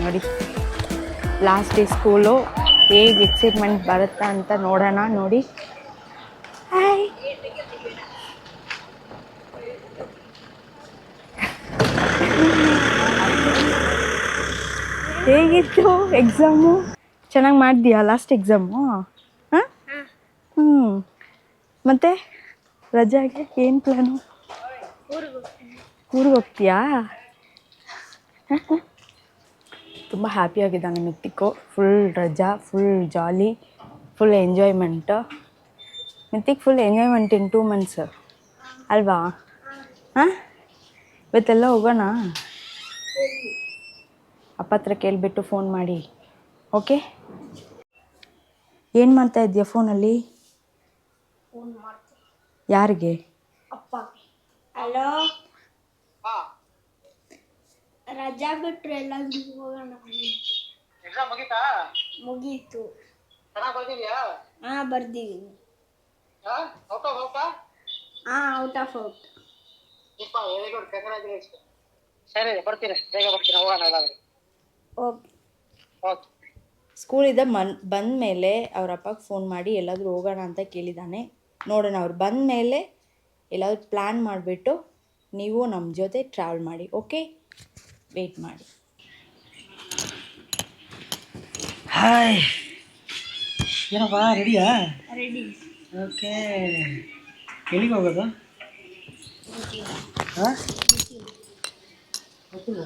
ನೋಡಿ. Last day school ಹೇಗೆ excitement ಬರುತ್ತಾ ಅಂತ ನೋಡೋಣ. ನೋಡಿ, ಹಾಯ್. ಹೇಗಿತ್ತು ಎಕ್ಸಾಮು? ಚೆನ್ನಾಗಿ ಮಾಡಿದ್ಯಾ ಲಾಸ್ಟ್ ಎಕ್ಸಾಮು? ಹಾಂ, ಮತ್ತೆ ರಜಾಗೆ ಏನು ಪ್ಲ್ಯಾನು? ಊರಿಗೆ ಹೋಗ್ತೀಯಾ? ತುಂಬ ಹ್ಯಾಪಿಯಾಗಿದ್ದಾನೆ ಮಿತ್ತಿಕ್ಕು. ಫುಲ್ ರಜಾ, ಫುಲ್ ಜಾಲಿ, ಫುಲ್ ಎಂಜಾಯ್ಮೆಂಟು. ಮಿತ್ತಿಕ್ ಫುಲ್ ಎಂಜಾಯ್ಮೆಂಟ್ ಇನ್ 2 months ಅಲ್ವಾ? ಹಾಂ, ಇವತ್ತೆಲ್ಲ ಹೋಗೋಣ. ಅಪ್ಪ ಹತ್ರ ಕೇಳಿಬಿಟ್ಟು ಫೋನ್ ಮಾಡಿ. ಓಕೆ? ಏನು ಮಾಡ್ತಾ ಇದೆಯಾ ಫೋನಲ್ಲಿ? ಯಾರಿಗೆ? ಅಪ್ಪ. ಹಲೋ, ರಜಾ ಬಿಟ್ರೆ ಎಲ್ಲಾದ್ರೂ ಹೋಗೋಣ. ಎಕ್ಸಾಮ್ ಮುಗೀತಾ? ಮುಗೀತು. ಚೆನ್ನಾಗಿ ಬರ್ದಿದ್ಯಾ? ಹಾಂ, ಬರ್ದಿದ್ದೀನಿ. ಔಟ್ ಆಫ್ ಔಟಾ? ಹಾಂ, out of out. Very good, congratulation. ಸರಿ, ಬರ್ತೀನಿ, ಬೇಗ ಬರ್ತೀನಿ, ಹೋಗೋಣ ಎಲ್ಲಾದ್ರೂ. ಓಕೆ. ಓಕೆ. ಸ್ಕೂಲಿಂದ ಬಂದ ಮೇಲೆ ಅವ್ರ ಅಪ್ಪಗೆ ಫೋನ್ ಮಾಡಿ ಎಲ್ಲಾದರೂ ಹೋಗೋಣ ಅಂತ ಕೇಳಿದ್ದಾನೆ. ನೋಡೋಣ, ಅವ್ರು ಬಂದ ಮೇಲೆ ಎಲ್ಲಾದರೂ ಪ್ಲ್ಯಾನ್ ಮಾಡಿಬಿಟ್ಟು ನೀವು ನಮ್ಮ ಜೊತೆ ಟ್ರಾವೆಲ್ ಮಾಡಿ. ಓಕೆ, ವೆಯ್ಟ್ ಮಾಡಿ. ಹಾಯ್, ಏನಪ್ಪ ರೆಡಿಯಾ? ರೆಡಿ. ಓಕೆ, ಎಲ್ಲಿಗೆ ಹೋಗೋದು? ಹಾಂ, ಗೊತ್ತಿಲ್ಲ.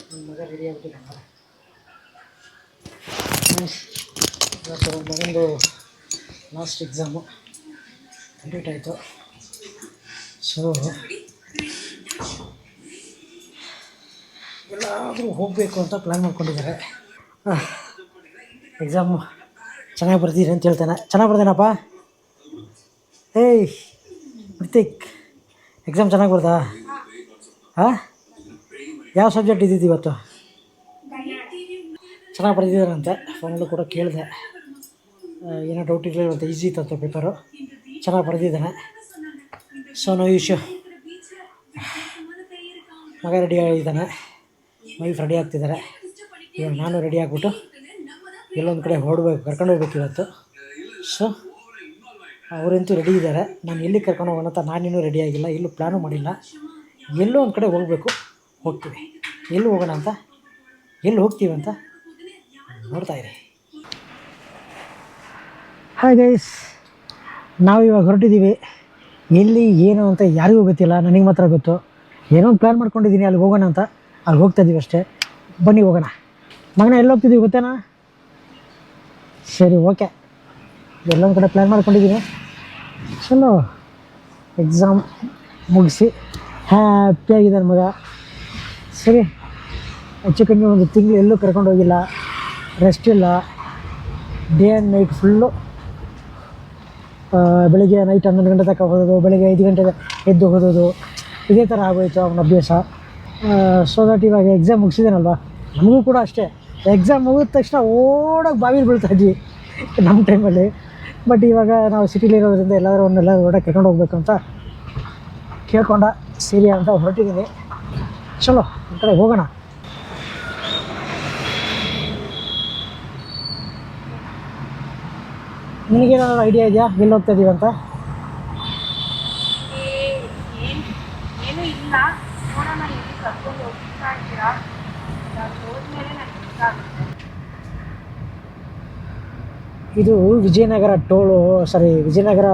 ನನ್ನ ಮಗ ರೆಡಿ ಆಗ್ಬಿಟ್ಟಿದ್ದಾನೆ. ಇವತ್ತು ನನ್ನ ಮಗಂದು ಲಾಸ್ಟ್ ಎಕ್ಸಾಮು ಕಂಪ್ಲೀಟ್ ಆಯಿತು. ಸೊ ಎಲ್ಲಾದರೂ ಹೋಗಬೇಕು ಅಂತ ಪ್ಲ್ಯಾನ್ ಮಾಡ್ಕೊಂಡಿದ್ದಾರೆ. ಎಕ್ಸಾಮು ಚೆನ್ನಾಗಿ ಬರ್ತೀರಿ ಅಂತ ಹೇಳ್ತಾನೆ. ಚೆನ್ನಾಗಿ ಬರ್ದೇನಪ್ಪ? ಏಯ್ ಋತಿಕ್, ಎಕ್ಸಾಮ್ ಚೆನ್ನಾಗಿ ಬರ್ದಾ? ಹಾಂ, ಯಾವ ಸಬ್ಜೆಕ್ಟ್ ಇದ್ದಿದ್ದು ಇವತ್ತು? ಚೆನ್ನಾಗಿ ಬರ್ದಿದ್ದಾರಂತೆ. ಫೋನಲ್ಲೂ ಕೂಡ ಕೇಳಿದೆ, ಏನೋ ಡೌಟ್ ಇರಲಿಲ್ಲ ಅಂತ. ಈಸಿ ಇತ್ತು ಪೇಪರು, ಚೆನ್ನಾಗಿ ಬರ್ದಿದ್ದಾನೆ. So no issue. ಮಗ ರೆಡಿ ಆಗಿದ್ದಾನೆ, ವೈಫ್ ರೆಡಿ ಆಗ್ತಿದ್ದಾರೆ. ಇವಾಗ ನಾನು ರೆಡಿ ಆಗಿಬಿಟ್ಟು ಎಲ್ಲೊಂದು ಕಡೆ ಹೊರಡ್ಬೇಕು, ಕರ್ಕೊಂಡು ಹೋಗ್ಬೇಕು ಇವತ್ತು. ಸೊ ಅವರಂತೂ ರೆಡಿ ಇದ್ದಾರೆ. ನಾನು ಎಲ್ಲಿ ಕರ್ಕೊಂಡು ಹೋಗೋಣ ಅಂತ ನಾನಿನ್ನೂ ರೆಡಿ ಆಗಿಲ್ಲ, ಎಲ್ಲೂ ಪ್ಲ್ಯಾನು ಮಾಡಿಲ್ಲ. ಎಲ್ಲೋ ಒಂದು ಕಡೆ ಹೋಗಬೇಕು, ಹೋಗ್ತೀವಿ. ಎಲ್ಲಿ ಹೋಗೋಣ ಅಂತ, ಎಲ್ಲಿ ಹೋಗ್ತೀವಿ ಅಂತ ನೋಡ್ತಾಯಿರಿ. ಹಾಯ್ ಗೈಸ್, ನಾವು ಇವಾಗ ಹೊರಟಿದ್ದೀವಿ. ಎಲ್ಲಿ ಏನು ಅಂತ ಯಾರಿಗೂ ಗೊತ್ತಿಲ್ಲ, ನನಗೆ ಮಾತ್ರ ಗೊತ್ತು. ಏನೋ ಒಂದು ಪ್ಲ್ಯಾನ್ ಮಾಡ್ಕೊಂಡಿದ್ದೀನಿ, ಅಲ್ಲಿಗೆ ಹೋಗೋಣ ಅಂತ. ಅಲ್ಲಿ ಹೋಗ್ತಾಯಿದ್ದೀವಿ ಅಷ್ಟೇ. ಬನ್ನಿ ಹೋಗೋಣ. ಮಗನ ಎಲ್ಲಿ ಹೋಗ್ತಿದ್ದೀವಿ ಗೊತ್ತೇನಾ? ಸರಿ, ಓಕೆ. ಎಲ್ಲೊಂದು ಕಡೆ ಪ್ಲ್ಯಾನ್ ಮಾಡ್ಕೊಂಡಿದ್ದೀನಿ. ಚಲೋ, ಎಕ್ಸಾಮ್ ಮುಗಿಸಿ ಹ್ಯಾಪಿಯಾಗಿದ್ದಾನೆ ಮಗ. ಸರಿ, ಹೆಚ್ಚು ಕಮ್ಮಿ ಒಂದು ತಿಂಗಳು ಎಲ್ಲೂ ಕರ್ಕೊಂಡು ಹೋಗಿಲ್ಲ, ರೆಸ್ಟ್ ಇಲ್ಲ. Day and night full. ಬೆಳಿಗ್ಗೆ ನೈಟ್ 11 ಗಂಟೆ ತನಕ ಓದೋದು, ಬೆಳಿಗ್ಗೆ 5 ಗಂಟೆಗೆ ಎದ್ದು ಓದೋದು, ಇದೇ ಥರ ಆಗೋಯಿತು ಅವನ ಅಭ್ಯಾಸ. ಸೊ ದಟ್ ಇವಾಗ ಎಕ್ಸಾಮ್ ಮುಗಿಸಿದ್ದೇನಲ್ವ, ನಮಗೂ ಕೂಡ ಅಷ್ಟೇ. ಎಕ್ಸಾಮ್ ಮುಗಿದ ತಕ್ಷಣ ಓಡೋಗಿ ಬಾವಿಲಿ ಬೀಳ್ತಾಯಿದ್ವಿ ನಮ್ಮ ಟೈಮಲ್ಲಿ. ಬಟ್ ಇವಾಗ ನಾವು ಸಿಟಿಲಿರೋದ್ರಿಂದ ಎಲ್ಲರೂ ಓಡೋಕೆ ಕರ್ಕೊಂಡು ಹೋಗ್ಬೇಕು ಅಂತ ಕೇಳ್ಕೊಂಡ. ಸರಿ ಅಂತ ಹೊರಟಿದ್ದೀನಿ. ಚಲೋ, ಒಂದು ಕಡೆ ಹೋಗೋಣ. ನಿನಗೇನಾದ್ರು ಐಡಿಯಾ ಇದೆಯಾ ಎಲ್ಲಿ ಹೋಗ್ತಾ ಇದ್ದೀವಿ ಅಂತ? ಏನೂ ಇಲ್ಲ, ನೋಡೋಣ. ಎಲ್ಲಿ ಕರ್ಕೊಂಡು ಹೋಗ್ತಾ ಇದ್ದೀರಾ? ಹೋದ್ಮೇಲೆ ನನಗೆ ಗೊತ್ತಾಗುತ್ತೆ. ಇದು ವಿಜಯನಗರ ವಿಜಯನಗರ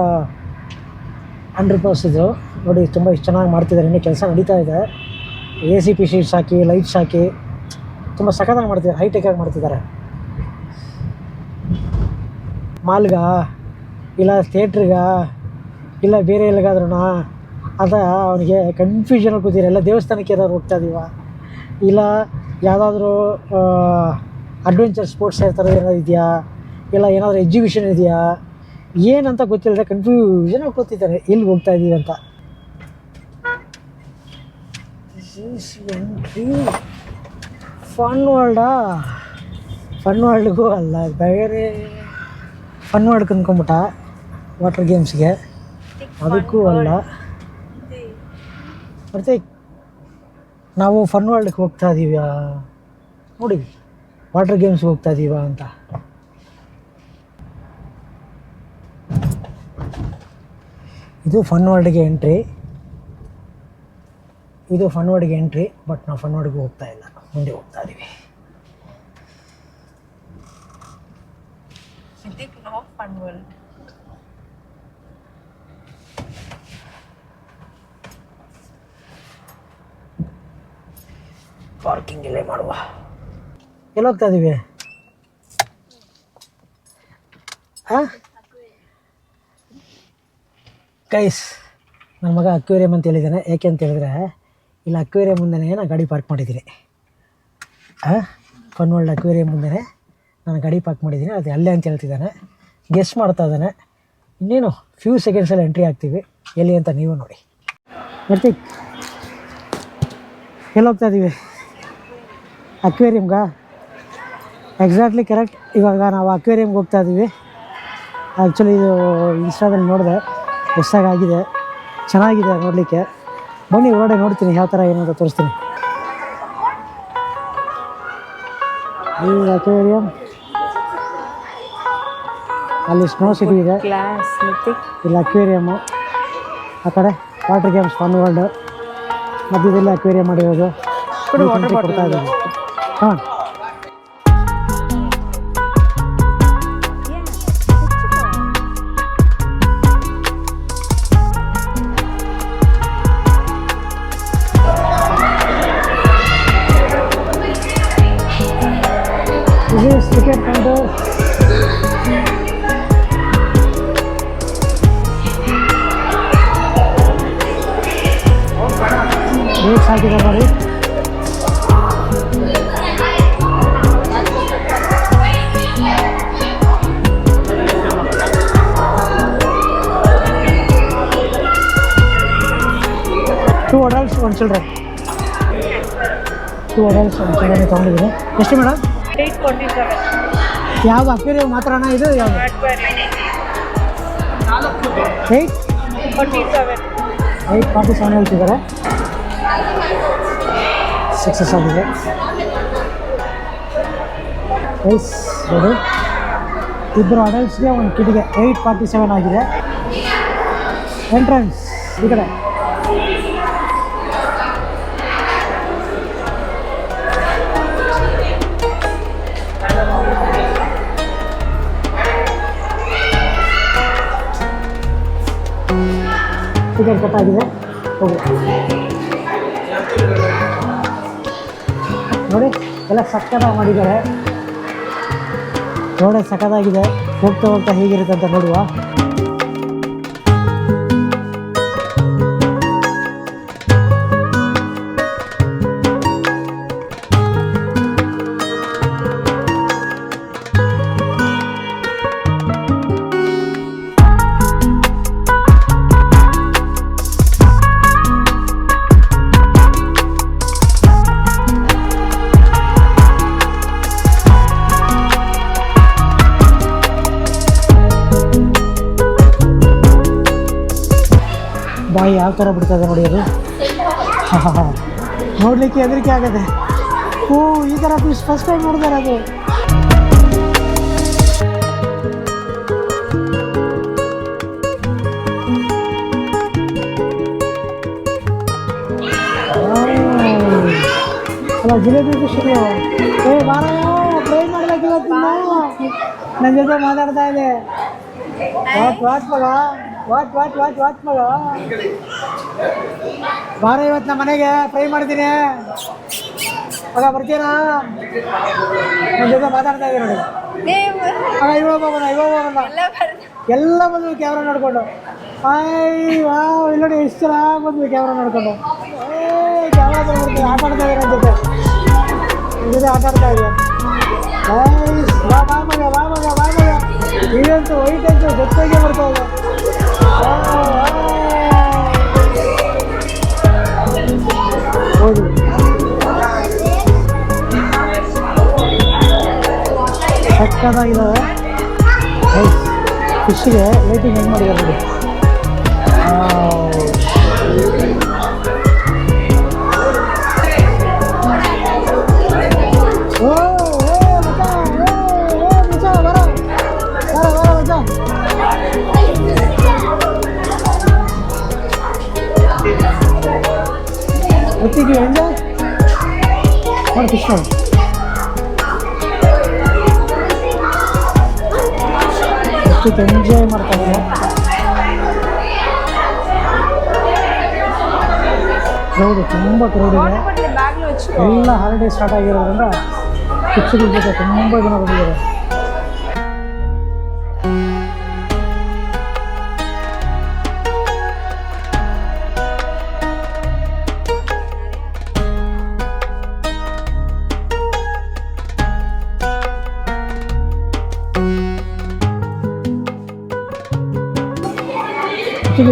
ಅಂಡರ್ಪಾಸ್. ಇದು ನೋಡಿ, ತುಂಬ ಚೆನ್ನಾಗಿ ಮಾಡ್ತಿದ್ದಾರೆ. ಇನ್ನೂ ಕೆಲಸ ನಡೀತಾ ಇದೆ. ACP ಶೀಟ್ಸ್ ಹಾಕಿ, ಲೈಟ್ಸ್ ಹಾಕಿ ತುಂಬ ಸಖತ್ತಾಗಿ ಮಾಡ್ತಿದ್ದಾರೆ, ಹೈಟೆಕಾಗಿ ಮಾಡ್ತಿದ್ದಾರೆ. ಮಾಲ್ಗ ಇಲ್ಲ ಥಿಯೇಟ್ರಿಗ ಇಲ್ಲ ಬೇರೆ ಎಲ್ಲಿಗಾದ್ರೂ ಅಂತ ಅವನಿಗೆ ಕನ್ಫ್ಯೂಷನಲ್ಲಿ ಕೂತಿದ್ದಾರೆ. ಎಲ್ಲ ದೇವಸ್ಥಾನಕ್ಕೆ ಏನಾದ್ರು ಹೋಗ್ತಾ ಇದೀವ, ಇಲ್ಲ ಯಾವುದಾದ್ರೂ ಅಡ್ವೆಂಚರ್ ಸ್ಪೋರ್ಟ್ಸ್ ಥರ ಏನಾದ್ರು ಇದೆಯಾ, ಇಲ್ಲ ಏನಾದರೂ ಎಕ್ಸಿಬಿಷನ್ ಇದೆಯಾ, ಏನಂತ ಗೊತ್ತಿಲ್ಲದೆ ಕನ್ಫ್ಯೂಷನ್ ಕೂತಿದ್ದಾರೆ ಎಲ್ಲಿ ಹೋಗ್ತಾ ಇದ್ದೀವಿ ಅಂತ. Fun world? ಫನ್ ವರ್ಲ್ಡ್ಗೂ ಅಲ್ಲ, ಬೇರೆ ಫನ್ ವರ್ಲ್ಡ್ ಅಂದ್ಕೊಂಬಿಟ್ಟ. ವಾಟರ್ ಗೇಮ್ಸ್ಗೆ ಅದಕ್ಕೂ ಅಲ್ಲ. ಮತ್ತು ನಾವು ಫನ್ ವರ್ಲ್ಡ್ಗೆ ಹೋಗ್ತಾ ಇದ್ದೀವಿ. ನೋಡಿ ವಾಟರ್ ಗೇಮ್ಸ್ಗೆ ಹೋಗ್ತಾ ಇದ್ದೀವ ಅಂತ. ಇದು ಫನ್ ವರ್ಲ್ಡ್ಗೆ ಎಂಟ್ರಿ, ಬಟ್ ನಾವು ಫನ್ ವರ್ಲ್ಡ್ಗೆ ಹೋಗ್ತಾ ಇಲ್ಲ, ಮುಂದೆ ಹೋಗ್ತಾ ಇದ್ದೀವಿ. Fun world. ಪಾರ್ಕಿಂಗ್ ಇಲ್ಲೇ ಮಾಡುವ. ಎಲ್ಲಿ ಹೋಗ್ತಾ ಇದ್ದೀವಿ? ಗೈಸ್, ನನ್ನ ಮಗ ಅಕ್ವೇರಿಯಂ ಅಂತ ಹೇಳಿದ್ದಾನೆ. ಯಾಕೆ ಅಂತ ಹೇಳಿದ್ರೆ ಇಲ್ಲಿ ಅಕ್ವೇರಿಯಂ ಮುಂದೆನೇ ನಾನು ಗಾಡಿ ಪಾರ್ಕ್ ಮಾಡಿದ್ದೀನಿ. ಫನ್ ವರ್ಲ್ಡ್ ಅಕ್ವೇರಿಯಂ ಮುಂದೆನೇ ನಾನು ಗಾಡಿ ಪಾರ್ಕ್ ಮಾಡಿದ್ದೀನಿ, ಅದು ಅಲ್ಲೇ ಅಂತ ಹೇಳ್ತಿದ್ದಾನೆ. ಗೆಸ್ ಮಾಡ್ತಾ ಇದ್ದಾನೆ. ಇನ್ನೇನು ಫ್ಯೂ ಸೆಕೆಂಡ್ಸಲ್ಲಿ ಎಂಟ್ರಿ ಆಗ್ತೀವಿ. ಎಲ್ಲಿ ಅಂತ ನೀವು ನೋಡಿ. ಬರ್ತೀವಿ. ಎಲ್ಲಿ ಹೋಗ್ತಾ ಇದ್ದೀವಿ? ಅಕ್ವೇರಿಯಮ್ಗಾ? Exactly correct. ಇವಾಗ ನಾವು ಅಕ್ವೇರಿಯಮ್ಗೆ ಹೋಗ್ತಾ ಇದ್ದೀವಿ. ಆ್ಯಕ್ಚುಲಿ ಇದು ಇನ್ಸ್ಟಾದಲ್ಲಿ ನೋಡಿದೆ, ಎಷ್ಟಾಗಿದೆ, ಚೆನ್ನಾಗಿದೆ ನೋಡಲಿಕ್ಕೆ. ಬನ್ನಿ ಹೊರಗಡೆ ನೋಡ್ತೀನಿ ಯಾವ ಥರ ಏನು ಅಂತ ತೋರಿಸ್ತೀನಿ. ಈ ಅಕ್ವೇರಿಯಂ, ಅಲ್ಲಿ ಸ್ನೋ ಸಿಟಿ ಇದೆ, ಇಲ್ಲಿ ಅಕ್ವೇರಿಯಮ್ಮು, ಆ ಕಡೆ ವಾಟರ್ ಗೇಮ್ಸ್ ಫನ್ ವರ್ಲ್ಡ್, ಮಧ್ಯದಲ್ಲಿ ಅಕ್ವೇರಿಯಂ ಮಾಡಿರೋದು ಕೊಡ್ತಾ ಇದ್ದೀವಿ. ಹಾಂ, this ticket counter. Dates ಹಾಕಿದ್ದಾರೆ ನೋಡಿ. Two adults, one children. ತೊಗೊಂಡಿದ್ದೀನಿ. ಎಷ್ಟು ಮೇಡಮ್? 847. ಯಾವುದು ಅಕ್ವೇರಿಯಂ ಮಾತ್ರನಾ ಇದು? ಯಾವುದು? 847 ಹೇಳ್ತಿದ್ದಾರೆ. ಸಕ್ಸಸ್ ಆಗಿದೆ. ಎಸ್ ನೋಡಿ, ಇಬ್ಬರು ಅಡಲ್ಟ್ಸ್ಗೆ ಒಂದು ಕಿಡ್ಗೆ 847 ಆಗಿದೆ. ಎಂಟ್ರೆನ್ಸ್ ಈ ಕಡೆ. ಟಿಕೆಟ್ ಕಟ್ಟಾಗಿದೆ. ಹೋಗಿ ನೋಡಿ, ಎಲ್ಲ ಸಕ್ಕತ್ತಾಗಿ ಮಾಡಿದ್ದಾರೆ. ರೋಡೆ ಸಕ್ಕತ್ತಾಗಿದೆ. ಹೋಗ್ತಾ ಹೋಗ್ತಾ ಹೇಗಿರುತ್ತೆ ಅಂತ ನೋಡುವ. ಬಾಯಿ ಯಾವ ಥರ ಬಿಡ್ತದೆ ನೋಡಿ ಅದು. ಹಾಂ, ನೋಡಲಿಕ್ಕೆ ಹೆದರಿಕೆ ಆಗುತ್ತೆ. ಓ, ಈ ಥರ ಫಿಶ್ ಫಸ್ಟ್ ಟೈಮ್ ನೋಡಿದಾರೆ ಅದು. ಅಲ್ಲ, ಜಿಲೇಬಿ ಫಿಶ್. ಬಾರ, ಟ್ರೈ ಮಾಡ್ಬೇಕು ಇವತ್ತು. ನನ್ನ ಜೊತೆ ಮಾತಾಡ್ತಾ ಇದೆ. ವಾಟ್ ಮಗ, ವಾಟ್ ಮಗ, ಬಾರ ಇವತ್ತು ನಮ್ಮ ಮನೆಗೆ ಫ್ರೈ ಮಾಡ್ತೀನಿ ಮಗ, ಬರ್ತೀನಾ? ನನ್ನ ಜೊತೆ ಮಾತಾಡ್ತಾ ಇದ್ದೀನಿ ನೋಡಿ. ಇವಾಗ ಎಲ್ಲ ಬಂದ್ವಿ ಕ್ಯಾಮ್ರಾ ನೋಡ್ಕೊಂಡು. ಇಲ್ಲಿ ನೋಡಿ ಎಷ್ಟು ಚೆನ್ನಾಗಿ ಬಂದ್ವಿ ಕ್ಯಾಮ್ರಾ ನೋಡ್ಕೊಂಡು. ಕ್ಯಾಮ್ರಾ ಬಂದ್ಬಿಡ್ತೀವಿ. ಆಟ ಆಡ್ತಾ ಇದ್ದೀನಿ ನನ್ನ ಜೊತೆ ಆಟ ಆಡ್ತಾ ಇದ್ದೀನಿ. ಬಾ ಮಗ ಇದಂತೂ ವೈಟ್ ಅಂತೂ ಜೊತೆಗೆ ಬರ್ತಾ ಇದೆ. ಹೌದು, ಸಕ್ಕತ್ತಾಗಿದ್ದಾವೆ. ಫಿಶ್ಗೆ ಲೈಟಿಂಗ್ ಹೆಂಗೆ ಮಾಡಿದ್ದಾರೆ ನೋಡಿ. ಓ ನೋಡಿ ಫಿಶ್ ನೋಡಿ. ಎಷ್ಟು ಎಂಜಾಯ್ ಮಾಡ್ತಾ ಇದ್ದಾರೆ. ಕ್ರೌಡ್ ತುಂಬ ಕ್ರೌಡ್ ಇದೆ. ಎಲ್ಲ ಹಾಲಿಡೇ ಸ್ಟಾರ್ಟ್ ಆಗಿರೋದ್ರಿಂದ ಕಿಚ್ಚುಗಳ ಜೊತೆ ತುಂಬ ಜನ ಬಂದಿದ್ದಾರೆ.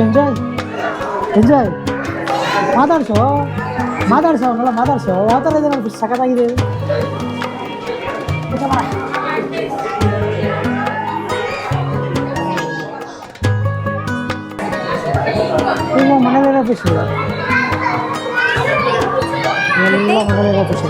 ಎಂಜಾಯ್ ಎಂಜಾಯ್ ಮಾತಾಡ್ಸೋ ಅವನ್ನೆಲ್ಲ ಮಾತಾಡ್ಸೋ. ಯಾವ ಥರ ಇದೆ ನೋಡಿ, ಸಖತ್ತಾಗಿದೆ. ಈಗ ಮನೇಲಿರೋ ಫಿಶ್ ಎಲ್ಲ ಮನೇಲಿರೋ ಫಿಶ್.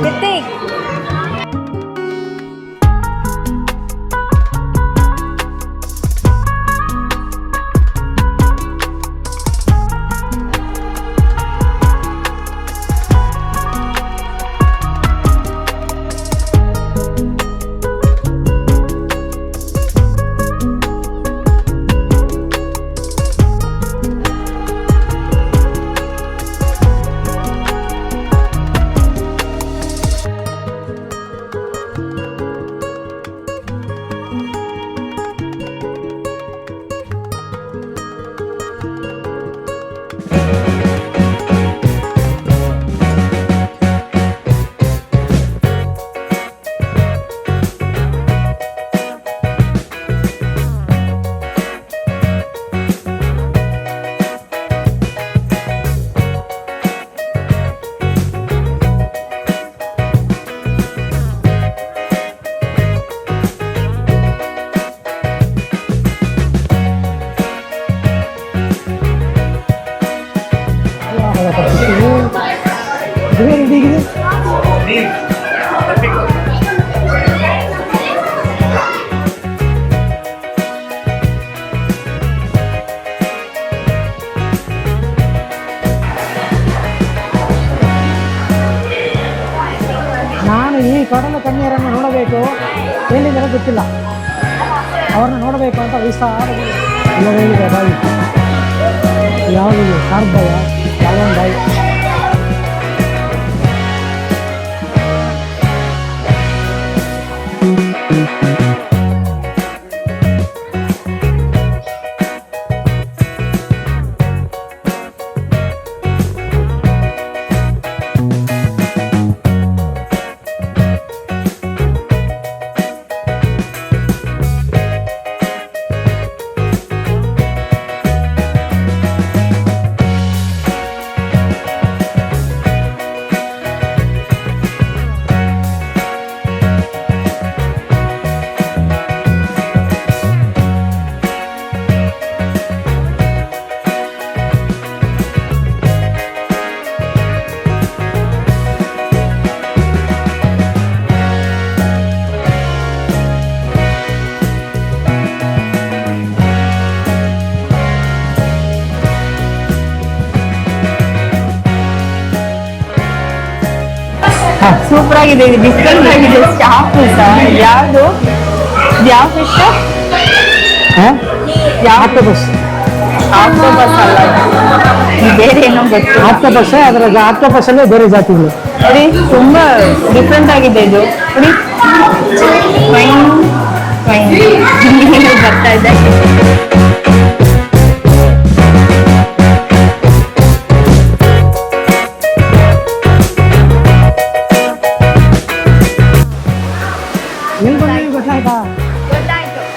ನಾನು ಈ ಕಡಲ ಕನ್ಯರನ್ನು ನೋಡಬೇಕು, ಎಲ್ಲಿದ್ದಾರೆ ಗೊತ್ತಿಲ್ಲ. ಅವ್ರನ್ನ ನೋಡಬೇಕು ಅಂತ ಹೇಳಿದೆ. ಬಾಯಿ ಯಾವುದು ಕಾರ್ಬಾಯ ಯಾವೊಂದು ಬಾಯಿ. ಸೂಪರ್ ಆಗಿದೆ, ಡಿಫ್ರೆಂಟ್ ಆಗಿದೆ. ಸ್ಟಾಫ್ ಯಾವುದು ಯಾವ ಫಿಶ್? ಆಕ್ಟೋಪಸ್. ಆಕ್ಟೋಪಸ್ ಅಲ್ಲ, ಬೇರೆ ಏನೋ ಗೊತ್ತು. ಆಕ್ಟೋಪಸ್, ಅದರ ಆಕ್ಟೋಪಸ್ಸಲ್ಲೇ ಬೇರೆ ಜಾತಿಗಳು. ನೋಡಿ ತುಂಬಾ ಡಿಫ್ರೆಂಟ್ ಆಗಿದೆ ಇದು. ನೋಡಿ ಫೈನ್ ಬರ್ತಾ ಇದೆ. ಎಲ್ಲಿ ಬಂದಿದ್ದೀವಿ ಗೊತ್ತಾಯ್ತಾ?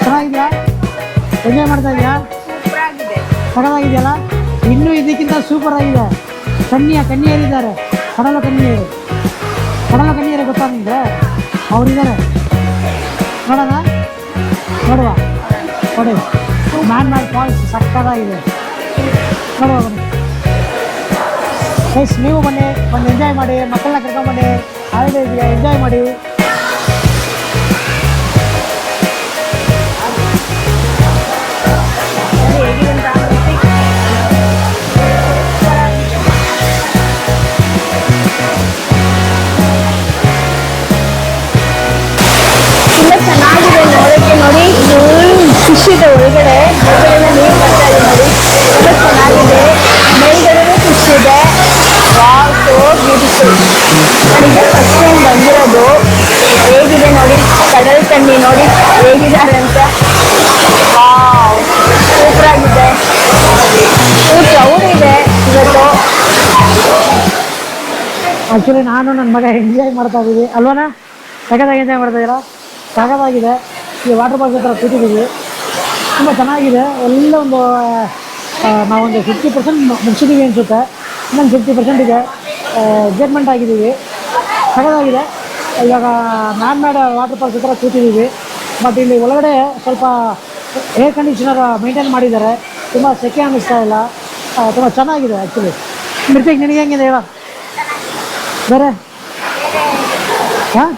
ಚೆನ್ನಾಗಿದ್ಯಾ? ಎಂಜಾಯ್ ಮಾಡ್ತಾ ಇದೆಯಾ? ಸಖತ್ತಾಗಿದೆಯಲ್ಲ? ಇನ್ನೂ ಇದಕ್ಕಿಂತ ಸೂಪರ್ ಆಗಿದೆ. ಕನ್ಯರಿದ್ದಾರೆ, ಕಡಲ ಕನ್ಯರು ಗೊತ್ತಾ ನಿಮಗೆ? ಅವರಿದ್ದಾರೆ, ನೋಡೋಣ, ನೋಡುವ ನೋಡಿ. ಮ್ಯಾನ್ಮೇಡ್ ಫಾಲ್ಸ್ ಸಕ್ಕತ್ತಾಗಿದೆ, ನೋಡುವ ಬನ್ನಿ. ಗೈಸ್ ನೀವು ಬನ್ನಿ, ಬಂದು ಎಂಜಾಯ್ ಮಾಡಿ, ಮಕ್ಕಳನ್ನ ಕರ್ಕೊಂಡ್ಬನ್ನಿ. ಹಾಲಿಡೇ ಇದೆಯಾ, ಎಂಜಾಯ್ ಮಾಡಿ. ಚಿಕ್ಕಂಡಿ ನೋಡಿ ಹೇಗಿದ್ದಾರೆ ಅಂತ. ಸೂಪರ್ ಆಗಿದೆ. ಕ್ರೌಡ್ ಇದೆ ಇವತ್ತು. ಆ್ಯಕ್ಚುಲಿ ನಾನು ನನ್ನ ಮಗ ಎಂಜಾಯ್ ಮಾಡ್ತಾ ಇದ್ದೀವಿ ಅಲ್ವನಾ? ಸಖತ್ತಾಗಿ ಎಂಜಾಯ್ ಮಾಡ್ತಾ ಇದ್ದೀರಾ? ಸಖತ್ತಾಗಿದೆ. ಈ ವಾಟರ್ ಪಾರ್ಕ್ ಹತ್ರ ಕೂತಿದ್ದೀವಿ, ತುಂಬ ಚೆನ್ನಾಗಿದೆ. ಎಲ್ಲ ಒಂದು ನಾವೊಂದು 50% ಮುಗಿಸಿದ್ದೀವಿ ಅನಿಸುತ್ತೆ. ಇನ್ನೊಂದು 50% ಇದೆ. ಎಂಜಾಯ್ಮೆಂಟ್ ಆಗಿದ್ದೀವಿ, ಸಖತ್ತಾಗಿದೆ. ಇವಾಗ ಮ್ಯಾನ್ ಮೇಡ್ ವಾಟರ್ ಪಾರ್ಕ್ ಹತ್ರ ಕೂತಿದ್ದೀವಿ. ಬಟ್ ಇಲ್ಲಿ ಒಳಗಡೆ ಸ್ವಲ್ಪ ಏರ್ ಕಂಡೀಷನರ್ ಮೇಂಟೈನ್ ಮಾಡಿದ್ದಾರೆ, ತುಂಬ ಸೆಕೆ ಅನ್ನಿಸ್ತಾ ಇಲ್ಲ, ತುಂಬ ಚೆನ್ನಾಗಿದೆ ಆ್ಯಕ್ಚುಲಿ. ಮಿರ್ತಿಗೆ ನಿನಗೆ ಹೆಂಗಿದೆ ಹೇಳ ಬೇರೆ? ಹಾಂ,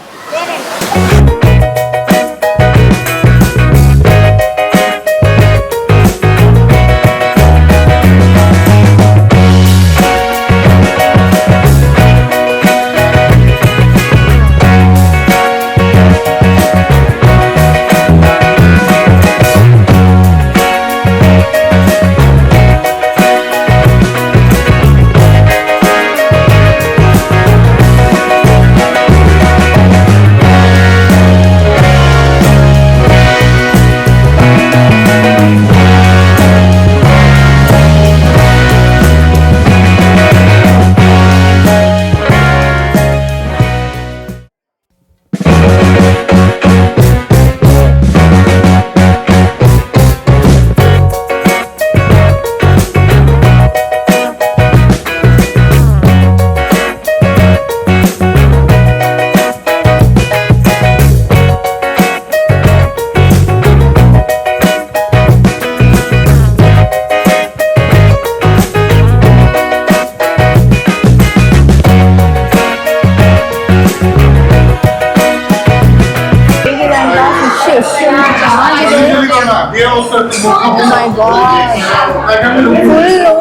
ಫುಲ್ಲು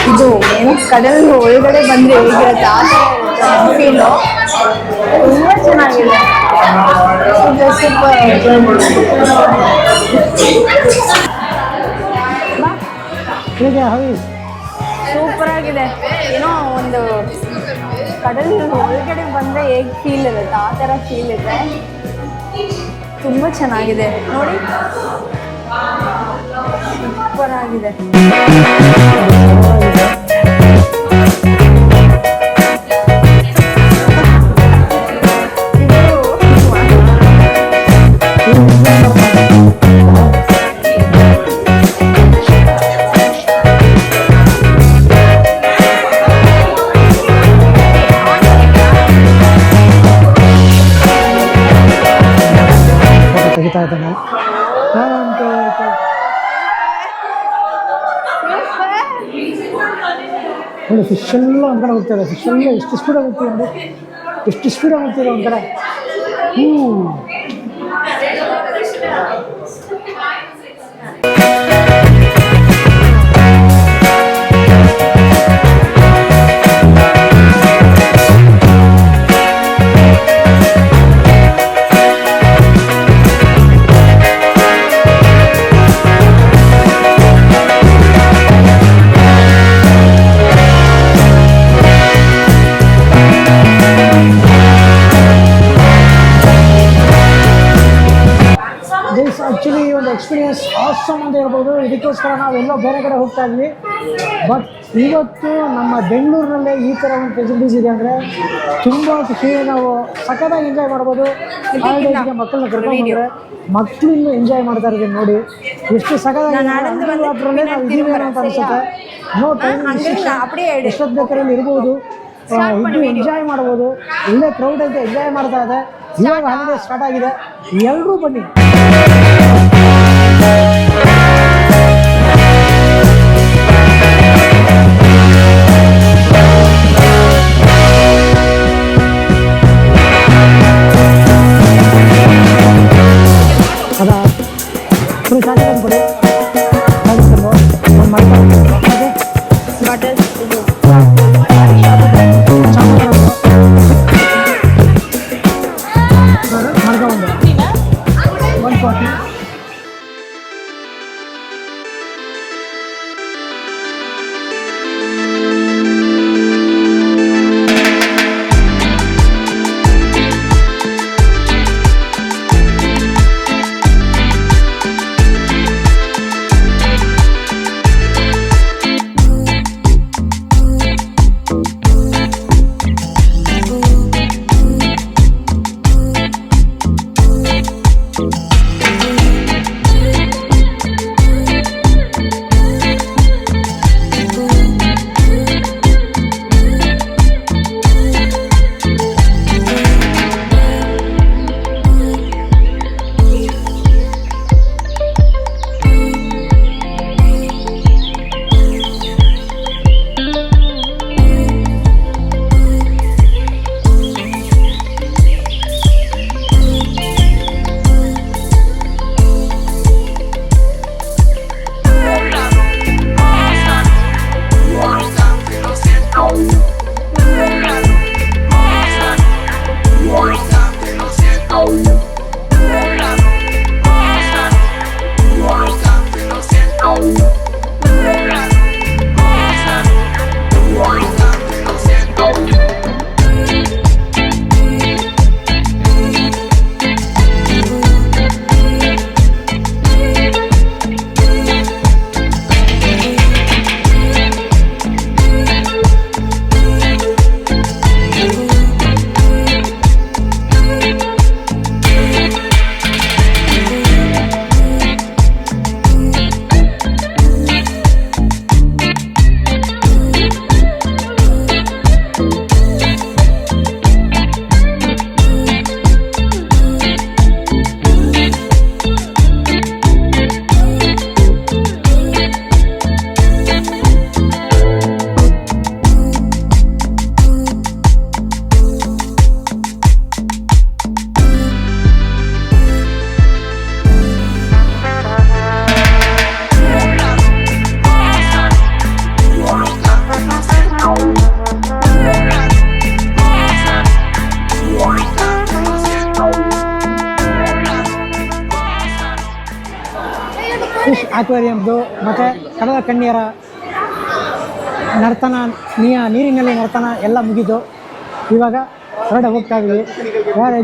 ಇದು ಏನು ಕಡಲ್ ಒಳಗಡೆ ಬಂದರೆ ಹೇಗಿರುತ್ತೆ ಆ ಥರ ಇರುತ್ತೆ ಫೀಲು. ತುಂಬ ಚೆನ್ನಾಗಿದೆ. ಸೂಪರ್ ಆಗಿದೆ. ಏನೋ ಒಂದು ಕಡಲ್ ಒಳಗಡೆ ಬಂದರೆ ಹೇಗೆ ಫೀಲ್ ಇರುತ್ತೆ ಆ ಥರ ಫೀಲ್ ಇದೆ. ತುಂಬ ಚೆನ್ನಾಗಿದೆ ನೋಡಿ, ಸೂಪರ್ ಆಗಿದೆ. ತೆಗಿತಾ ಇದ್ದಾನೆ ನೋಡಿ. ಫಿಶ್ ಎಲ್ಲ ಒಂದು ಕಡೆ ಹೋಗ್ತಾರೆ. ಫಿಶ್ ಎಲ್ಲ ಎಷ್ಟು ಸ್ಪೀಡಾಗಿ ಹೋಗ್ತೀವಿ ನೋಡಿ, ಎಷ್ಟು ಸ್ಪೀಡಾಗಿ ಹೋಗ್ತಿದೆ ಒಂದು ಕಡೆ. ಆ್ಯಕ್ಚುಲಿ ಒಂದು ಎಕ್ಸ್ಪೀರಿಯನ್ಸ್ ಆಸಮ್ ಅಂತ ಹೇಳ್ಬೋದು. ಇದಕ್ಕೋಸ್ಕರ ನಾವೆಲ್ಲೋ ಬೇರೆ ಕಡೆ ಹೋಗ್ತಾ ಇದ್ವಿ. ಬಟ್ ಇವತ್ತು ನಮ್ಮ ಬೆಂಗಳೂರಿನಲ್ಲೇ ಈ ಥರ ಒಂದು ಫೆಸಿಲಿಟೀಸ್ ಇದೆ ಅಂದರೆ ತುಂಬ ಖುಷಿ. ನಾವು ಸಖತ್ತಾಗಿ ಎಂಜಾಯ್ ಮಾಡ್ಬೋದು. ಹಾಲಿಡೇಸ್ಗೆ ಮಕ್ಕಳನ್ನ ಕರ್ಕೊಂಡ್ಬಂದರೆ ಮಕ್ಕಳು ಇನ್ನೂ ಎಂಜಾಯ್ ಮಾಡ್ತಾ ಇದ್ದೀವಿ ನೋಡಿ, ಎಷ್ಟು ಸಖತ್ತಾಗಿ ಅದರಲ್ಲೇ ನಾವು ಇದ್ದೀವಿ ಅಂತ ಅನಿಸುತ್ತೆ. ನೋ ಟೈಮ್ ಎಷ್ಟೊತ್ತು ಬೇಕಾದ್ರೆ ಇರ್ಬೋದು, ಇದು ಎಂಜಾಯ್ ಮಾಡ್ಬೋದು. ಒಳ್ಳೆ ಕ್ರೌಡ್ ಐತೆ, ಎಂಜಾಯ್ ಮಾಡ್ತಾ ಇದೆ. ಇವಾಗ ಹಾಲಿಡೇ ಸ್ಟಾರ್ಟ್ ಆಗಿದೆ, ಎಲ್ಲರೂ ಬನ್ನಿ. ಅದಾ ಫುಲ್ ಚಾರ್ಜ್ ಕೊಡಿ, ಆಕ್ವೇರಿಯಮ್ದು ಮತ್ತು ಕಡಲ ಕನ್ಯರ ನರ್ತನ ನೀರಿನಲ್ಲಿ ನರ್ತನ ಎಲ್ಲ ಮುಗೀತು. ಇವಾಗ ಹೊರಡೆ ಹೋಗ್ತಾ ಇದ್ದೀವಿ. ಯಾರು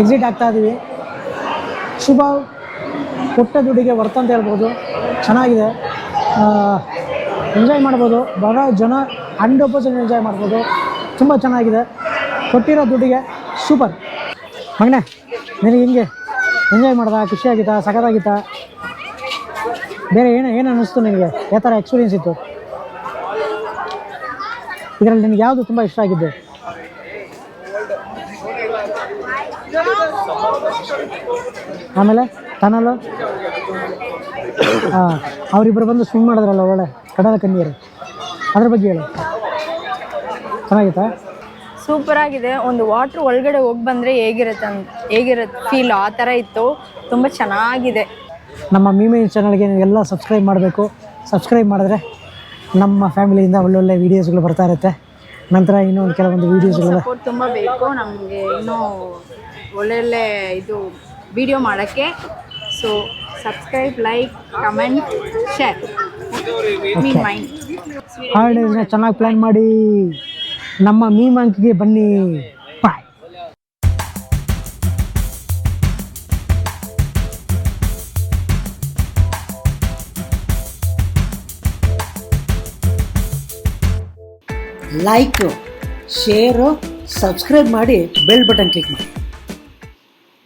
ಎಕ್ಸಿಟ್ ಆಗ್ತಾ ಇದ್ದೀವಿ. ಶುಭ ಪುಟ್ಟ ದುಡ್ಡಿಗೆ ವರ್ತ್ ಅಂತ ಹೇಳ್ಬೋದು. ಚೆನ್ನಾಗಿದೆ, ಎಂಜಾಯ್ ಮಾಡ್ಬೋದು. ಬರೋ ಜನ 100% ಎಂಜಾಯ್ ಮಾಡ್ಬೋದು. ತುಂಬ ಚೆನ್ನಾಗಿದೆ. ಕೊಟ್ಟಿರೋ ದುಡ್ಡಿಗೆ ಸೂಪರ್. ಮಗನೇ, ನಿನಗೆ ಹಿಂಗೆ ಎಂಜಾಯ್ ಮಾಡ್ದ? ಖುಷಿಯಾಗಿತ್ತಾ? ಸಖತ್ತಾಗಿತ್ತಾ? ಬೇರೆ ಏನು ಅನ್ನಿಸ್ತು ನಿನಗೆ? ಯಾವ ಥರ ಎಕ್ಸ್ಪೀರಿಯನ್ಸ್ ಇತ್ತು ಇದರಲ್ಲಿ? ನಿನಗೆ ಯಾವುದು ತುಂಬ ಇಷ್ಟ ಆಗಿದ್ದು? ಆಮೇಲೆ ಟನಲು, ಅವರಿಬ್ಬರು ಬಂದು ಸ್ವಿಮ್ ಮಾಡಿದ್ರಲ್ಲ ಒಳ್ಳೆ ಕಡಲ ಕನ್ಯರು, ಅದ್ರ ಬಗ್ಗೆ ಹೇಳು. ಚೆನ್ನಾಗಿತ್ತಾ? ಸೂಪರಾಗಿದೆ. ಒಂದು ವಾಟ್ರ್ ಒಳಗಡೆ ಹೋಗಿ ಬಂದರೆ ಹೇಗಿರುತ್ತೆ ಫೀಲ್, ಆ ಥರ ಇತ್ತು. ತುಂಬ ಚೆನ್ನಾಗಿದೆ. ನಮ್ಮ ಮೀಮೆ ಚಾನಲ್ಗೆ ನೀವೆಲ್ಲ ಸಬ್ಸ್ಕ್ರೈಬ್ ಮಾಡಬೇಕು. ಸಬ್ಸ್ಕ್ರೈಬ್ ಮಾಡಿದ್ರೆ ನಮ್ಮ ಫ್ಯಾಮಿಲಿಯಿಂದ ಒಳ್ಳೊಳ್ಳೆ ವೀಡಿಯೋಸ್ಗಳು ಬರ್ತಾ ಇರುತ್ತೆ. ನಂತರ ಇನ್ನೊಂದು ಕೆಲವೊಂದು ವೀಡಿಯೋಸ್ಗಳು ಸಪೋರ್ಟ್ ತುಂಬ ಬೇಕು ನಮಗೆ, ಇನ್ನೂ ಒಳ್ಳೊಳ್ಳೆ ಇದು ವಿಡಿಯೋ ಮಾಡೋಕ್ಕೆ. So subscribe, like, comment, share. Mind ಹಾಲಿಡೇಸ್ನ ಚೆನ್ನಾಗಿ ಪ್ಲ್ಯಾನ್ ಮಾಡಿ ನಮ್ಮ ಮೀಮಾಂಕಿಗೆ ಬನ್ನಿ. ಬಾಯ್. ಲೈಕು, ಶೇರು, ಸಬ್ಸ್ಕ್ರೈಬ್ ಮಾಡಿ ಬೆಲ್ ಬಟನ್ ಕ್ಲಿಕ್ ಮಾಡಿ.